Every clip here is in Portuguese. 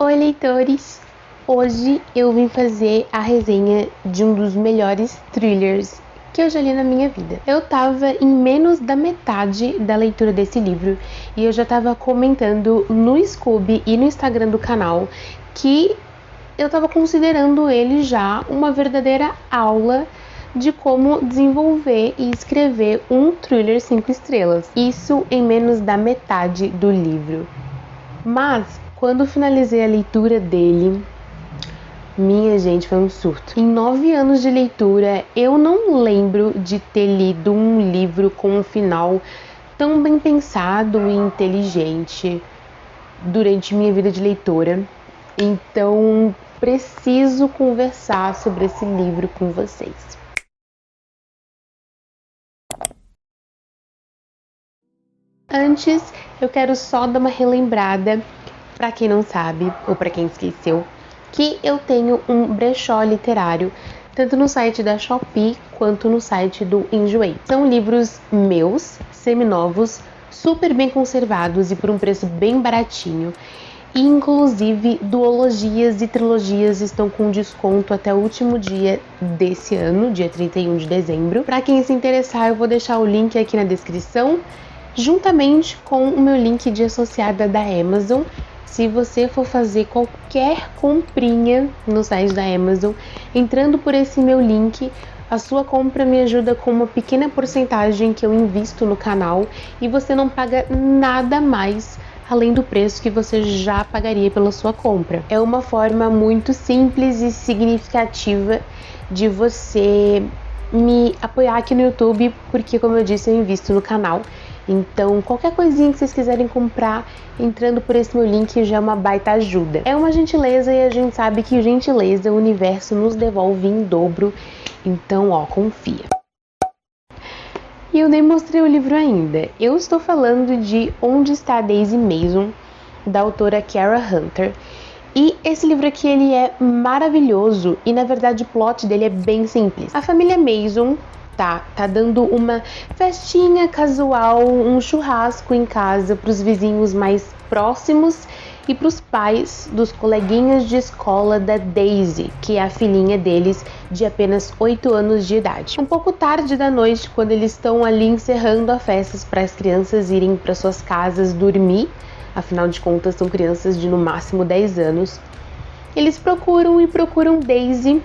Oi, leitores! Hoje eu vim fazer a resenha de um dos melhores thrillers que eu já li na minha vida. Eu tava em menos da metade da leitura desse livro e eu já tava comentando no Scooby e no Instagram do canal que eu tava considerando ele já uma verdadeira aula de como desenvolver e escrever um thriller 5 estrelas. Isso em menos da metade do livro. Mas quando finalizei a leitura dele, minha gente, foi um surto. Em 9 anos de leitura, eu não lembro de ter lido um livro com um final tão bem pensado e inteligente durante minha vida de leitora. Então, preciso conversar sobre esse livro com vocês. Antes, eu quero só dar uma relembrada para quem não sabe ou para quem esqueceu que eu tenho um brechó literário tanto no site da Shopee quanto no site do Enjoei. São livros meus, seminovos, super bem conservados e por um preço bem baratinho. E inclusive duologias e trilogias estão com desconto até o último dia desse ano, dia 31 de dezembro. Para quem se interessar, eu vou deixar o link aqui na descrição, juntamente com o meu link de associada da Amazon. Se você for fazer qualquer comprinha no site da Amazon, entrando por esse meu link, a sua compra me ajuda com uma pequena porcentagem que eu invisto no canal e você não paga nada mais além do preço que você já pagaria pela sua compra. É uma forma muito simples e significativa de você me apoiar aqui no YouTube, porque, como eu disse, eu invisto no canal. Então, qualquer coisinha que vocês quiserem comprar, entrando por esse meu link já é uma baita ajuda. É uma gentileza e a gente sabe que gentileza o universo nos devolve em dobro. Então, confia. E eu nem mostrei o livro ainda. Eu estou falando de Onde Está Daisy Mason, da autora Kara Hunter. E esse livro aqui, ele é maravilhoso e, na verdade, o plot dele é bem simples. A família Mason tá dando uma festinha casual, um churrasco em casa para os vizinhos mais próximos e para os pais dos coleguinhas de escola da Daisy, que é a filhinha deles de apenas 8 anos de idade. Um pouco tarde da noite, quando eles estão ali encerrando a festa para as crianças irem para suas casas dormir, afinal de contas são crianças de no máximo 10 anos, eles procuram Daisy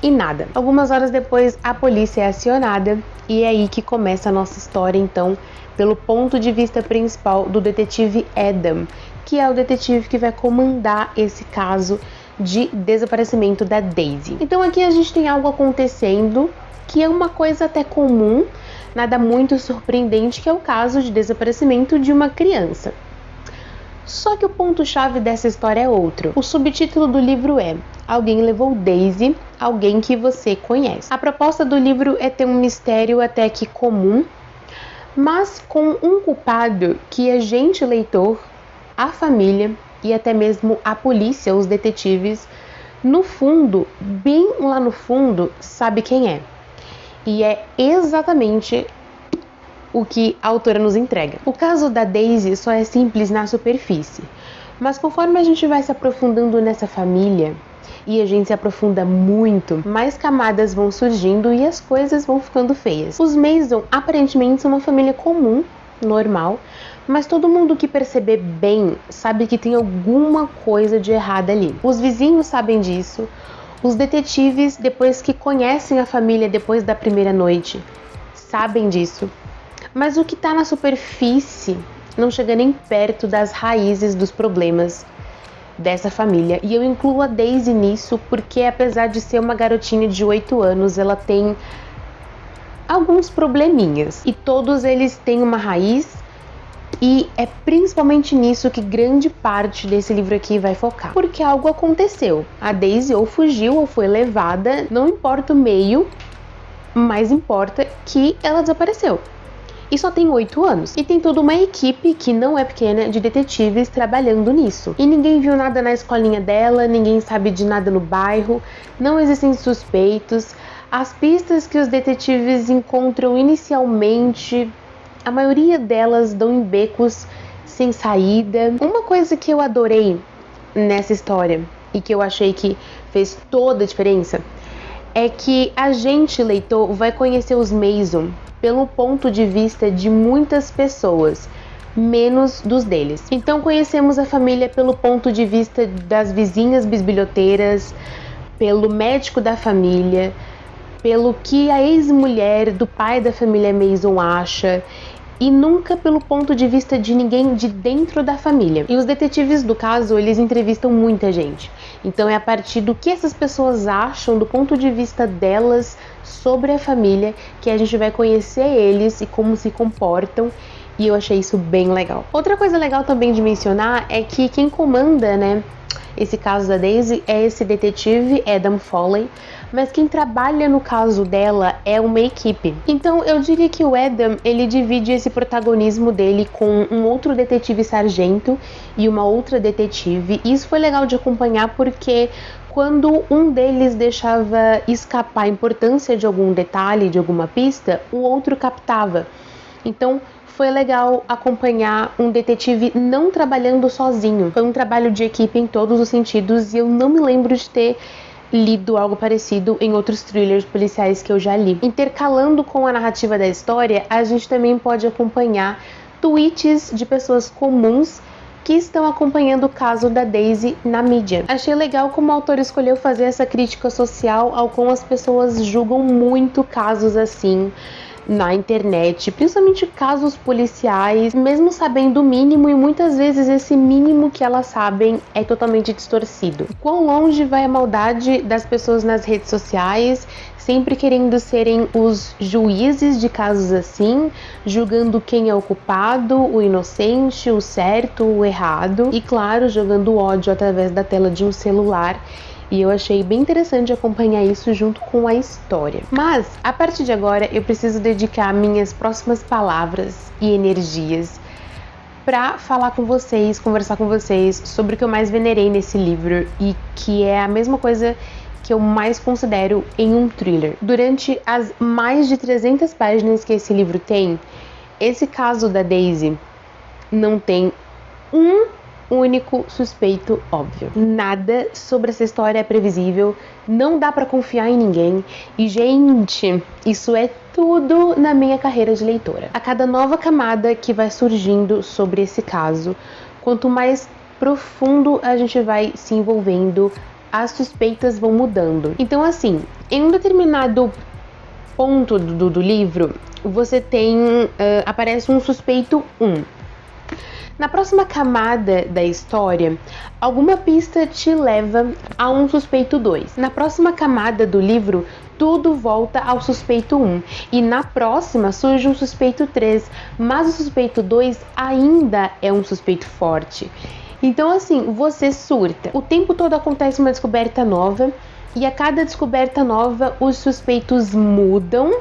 e nada. Algumas horas depois a polícia é acionada e é aí que começa a nossa história, então, pelo ponto de vista principal do detetive Adam, que é o detetive que vai comandar esse caso de desaparecimento da Daisy. Então aqui a gente tem algo acontecendo que é uma coisa até comum, nada muito surpreendente, que é o caso de desaparecimento de uma criança. Só que o ponto-chave dessa história é outro. O subtítulo do livro é Alguém Levou Daisy, Alguém que Você Conhece. A proposta do livro é ter um mistério até que comum, mas com um culpado que a gente, leitor, a família e até mesmo a polícia, os detetives, no fundo, bem lá no fundo, sabe quem é. E é exatamente o que a autora nos entrega. O caso da Daisy só é simples na superfície, mas conforme a gente vai se aprofundando nessa família, e a gente se aprofunda muito, mais camadas vão surgindo e as coisas vão ficando feias. Os Mason aparentemente são uma família comum, normal, mas todo mundo que perceber bem sabe que tem alguma coisa de errado ali. Os vizinhos sabem disso, os detetives, depois que conhecem a família depois da primeira noite, sabem disso. Mas o que está na superfície não chega nem perto das raízes dos problemas dessa família. E eu incluo a Daisy nisso porque, apesar de ser uma garotinha de 8 anos, ela tem alguns probleminhas. E todos eles têm uma raiz, e é principalmente nisso que grande parte desse livro aqui vai focar. Porque algo aconteceu. A Daisy ou fugiu ou foi levada, não importa o meio, mas importa que ela desapareceu. E só tem 8 anos. E tem toda uma equipe, que não é pequena, de detetives trabalhando nisso. E ninguém viu nada na escolinha dela, ninguém sabe de nada no bairro, não existem suspeitos. As pistas que os detetives encontram inicialmente, a maioria delas dão em becos sem saída. Uma coisa que eu adorei nessa história e que eu achei que fez toda a diferença é que a gente, leitor, vai conhecer os Mason pelo ponto de vista de muitas pessoas, menos dos deles. Então conhecemos a família pelo ponto de vista das vizinhas bisbilhoteiras, pelo médico da família, pelo que a ex-mulher do pai da família Mason acha, e nunca pelo ponto de vista de ninguém de dentro da família. E os detetives do caso, eles entrevistam muita gente. Então é a partir do que essas pessoas acham, do ponto de vista delas sobre a família, que a gente vai conhecer eles e como se comportam. E eu achei isso bem legal. Outra coisa legal também de mencionar é que quem comanda, né, esse caso da Daisy é esse detetive Adam Foley, mas quem trabalha no caso dela é uma equipe. Então eu diria que o Adam, ele divide esse protagonismo dele com um outro detetive sargento e uma outra detetive. E isso foi legal de acompanhar porque quando um deles deixava escapar a importância de algum detalhe, de alguma pista, o outro captava. Então foi legal acompanhar um detetive não trabalhando sozinho. Foi um trabalho de equipe em todos os sentidos e eu não me lembro de ter lido algo parecido em outros thrillers policiais que eu já li. Intercalando com a narrativa da história, a gente também pode acompanhar tweets de pessoas comuns que estão acompanhando o caso da Daisy na mídia. Achei legal como o autor escolheu fazer essa crítica social ao como as pessoas julgam muito casos assim na internet, principalmente casos policiais, mesmo sabendo o mínimo, e muitas vezes esse mínimo que elas sabem é totalmente distorcido. Quão longe vai a maldade das pessoas nas redes sociais, sempre querendo serem os juízes de casos assim, julgando quem é o culpado, o inocente, o certo, o errado, e claro, jogando ódio através da tela de um celular. E eu achei bem interessante acompanhar isso junto com a história. Mas, a partir de agora, eu preciso dedicar minhas próximas palavras e energias para falar com vocês, conversar com vocês sobre o que eu mais venerei nesse livro e que é a mesma coisa que eu mais considero em um thriller. Durante as mais de 300 páginas que esse livro tem, esse caso da Daisy não tem um único suspeito óbvio. Nada sobre essa história é previsível, não dá pra confiar em ninguém e, gente, isso é tudo na minha carreira de leitora. A cada nova camada que vai surgindo sobre esse caso, quanto mais profundo a gente vai se envolvendo, as suspeitas vão mudando. Então, assim, em um determinado ponto do livro, você tem, aparece um suspeito 1. Na próxima camada da história, alguma pista te leva a um suspeito 2. Na próxima camada do livro, tudo volta ao suspeito 1. E na próxima surge um suspeito 3, mas o suspeito 2 ainda é um suspeito forte. Então assim, você surta. O tempo todo acontece uma descoberta nova e a cada descoberta nova os suspeitos mudam.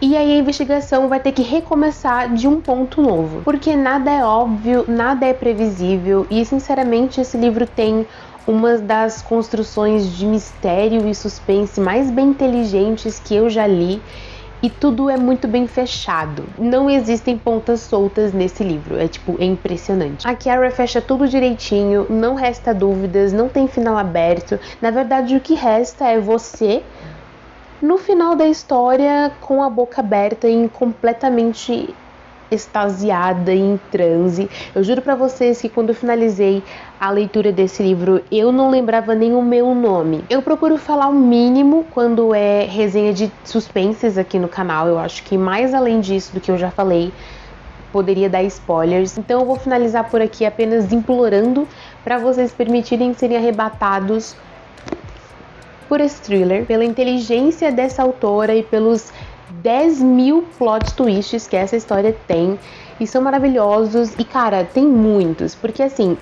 E aí a investigação vai ter que recomeçar de um ponto novo. Porque nada é óbvio, nada é previsível. E sinceramente esse livro tem uma das construções de mistério e suspense mais bem inteligentes que eu já li. E tudo é muito bem fechado. Não existem pontas soltas nesse livro. É impressionante. A Kiara fecha tudo direitinho, não resta dúvidas, não tem final aberto. Na verdade, o que resta é você no final da história, com a boca aberta e completamente extasiada, em transe. Eu juro pra vocês que quando eu finalizei a leitura desse livro, eu não lembrava nem o meu nome. Eu procuro falar o mínimo quando é resenha de suspenses aqui no canal. Eu acho que mais além disso do que eu já falei, poderia dar spoilers. Então eu vou finalizar por aqui apenas implorando pra vocês permitirem serem arrebatados por esse thriller, pela inteligência dessa autora e pelos 10.000 plot twists que essa história tem, e são maravilhosos. E cara, tem muitos, porque assim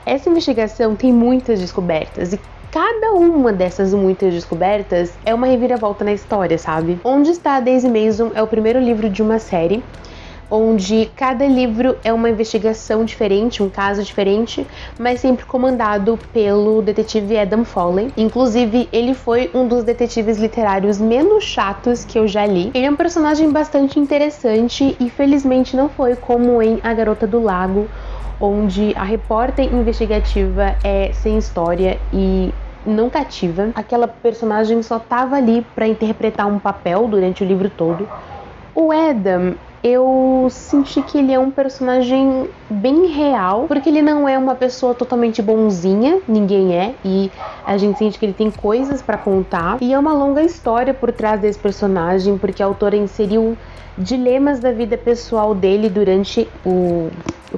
essa investigação tem muitas descobertas e cada uma dessas muitas descobertas é uma reviravolta na história, sabe? Onde Está a Daisy Mason é o primeiro livro de uma série onde cada livro é uma investigação diferente, um caso diferente, mas sempre comandado pelo detetive Adam Foley. Inclusive, ele foi um dos detetives literários menos chatos que eu já li. Ele é um personagem bastante interessante e felizmente não foi como em A Garota do Lago, onde a repórter investigativa é sem história e não cativa. Aquela personagem só tava ali para interpretar um papel durante o livro todo. O Adam, eu senti que ele é um personagem bem real, porque ele não é uma pessoa totalmente bonzinha, ninguém é, e a gente sente que ele tem coisas pra contar. E é uma longa história por trás desse personagem, porque a autora inseriu dilemas da vida pessoal dele durante o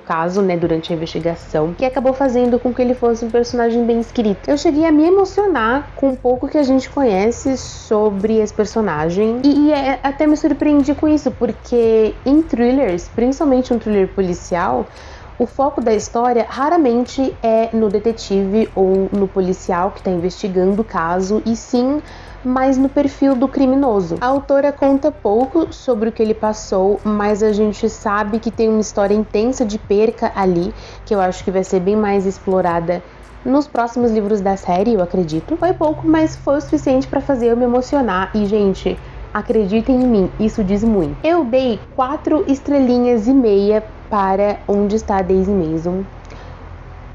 caso, né, durante a investigação, que acabou fazendo com que ele fosse um personagem bem escrito. Eu cheguei a me emocionar com um pouco que a gente conhece sobre esse personagem e até me surpreendi com isso, porque em thrillers, principalmente um thriller policial, o foco da história raramente é no detetive ou no policial que está investigando o caso, e sim mais no perfil do criminoso. A autora conta pouco sobre o que ele passou, mas a gente sabe que tem uma história intensa de perca ali, que eu acho que vai ser bem mais explorada nos próximos livros da série, eu acredito. Foi pouco, mas foi o suficiente para fazer eu me emocionar. E, gente, acreditem em mim, isso diz muito. Eu dei 4,5 estrelinhas para Onde Está Daisy Mason,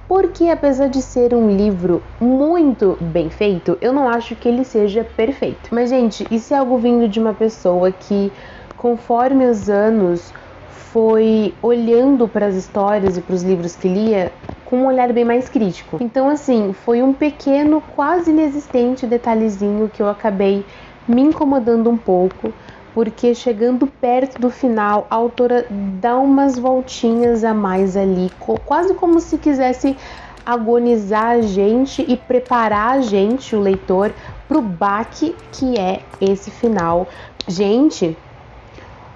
porque apesar de ser um livro muito bem feito, eu não acho que ele seja perfeito. Mas, gente, isso é algo vindo de uma pessoa que, conforme os anos, foi olhando para as histórias e para os livros que lia com um olhar bem mais crítico. Então, assim, foi um pequeno, quase inexistente detalhezinho que eu acabei me incomodando um pouco, porque chegando perto do final, a autora dá umas voltinhas a mais ali, quase como se quisesse agonizar a gente e preparar a gente, o leitor, pro baque que é esse final. Gente,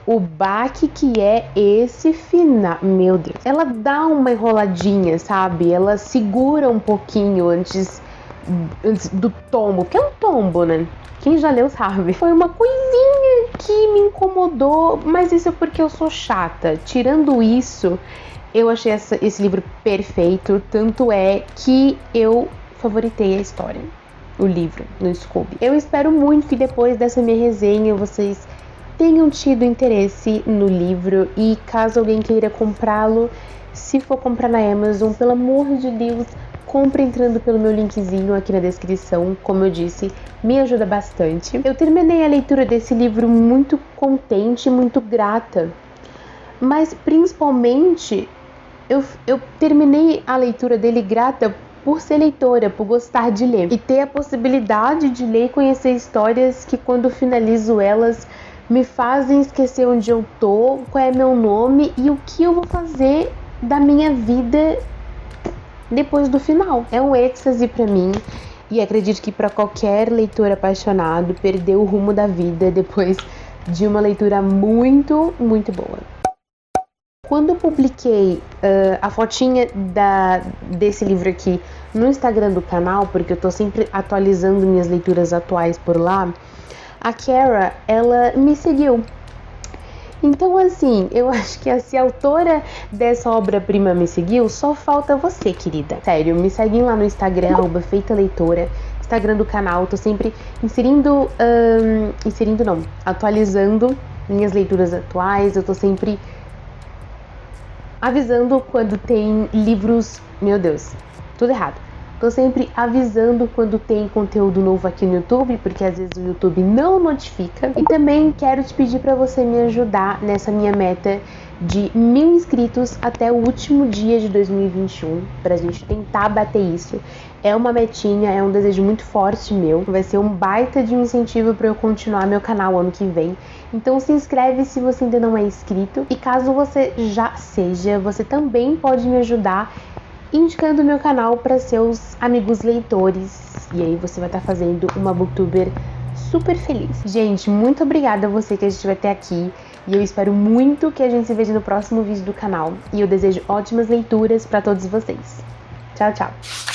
o baque que é esse final, meu Deus, ela dá uma enroladinha, sabe? Ela segura um pouquinho antes do tombo, porque é um tombo, né? Quem já leu sabe. Foi uma coisinha que me incomodou, mas isso é porque eu sou chata. Tirando isso, eu achei esse livro perfeito, tanto é que eu favoritei a história, o livro, no Scooby. Eu espero muito que depois dessa minha resenha vocês tenham tido interesse no livro, e caso alguém queira comprá-lo, se for comprar na Amazon, pelo amor de Deus, compre entrando pelo meu linkzinho aqui na descrição. Como eu disse, me ajuda bastante. Eu terminei a leitura desse livro muito contente, muito grata, mas principalmente eu terminei a leitura dele grata por ser leitora, por gostar de ler e ter a possibilidade de ler e conhecer histórias que, quando finalizo elas, me fazem esquecer onde eu tô, qual é meu nome e o que eu vou fazer da minha vida depois do final. É um êxtase pra mim, e acredito que para qualquer leitor apaixonado, perder o rumo da vida depois de uma leitura muito, muito boa. Quando eu publiquei a fotinha desse livro aqui no Instagram do canal, porque eu tô sempre atualizando minhas leituras atuais por lá, a Kara, ela me seguiu. Então, assim, eu acho que se a autora dessa obra-prima me seguiu, só falta você, querida. Sério, me seguem lá no Instagram, @feitaleitora, Instagram do canal. Tô sempre atualizando minhas leituras atuais. Eu tô sempre avisando quando tem livros... Meu Deus, tudo errado. Tô sempre avisando quando tem conteúdo novo aqui no YouTube, porque às vezes o YouTube não notifica. E também quero te pedir para você me ajudar nessa minha meta de 1000 inscritos até o último dia de 2021, pra gente tentar bater isso. É uma metinha, é um desejo muito forte meu. Vai ser um baita de um incentivo para eu continuar meu canal ano que vem. Então se inscreve se você ainda não é inscrito. E caso você já seja, você também pode me ajudar indicando o meu canal para seus amigos leitores. E aí você vai estar fazendo uma booktuber super feliz. Gente, muito obrigada a você que assistiu até aqui. E eu espero muito que a gente se veja no próximo vídeo do canal. E eu desejo ótimas leituras para todos vocês. Tchau, tchau!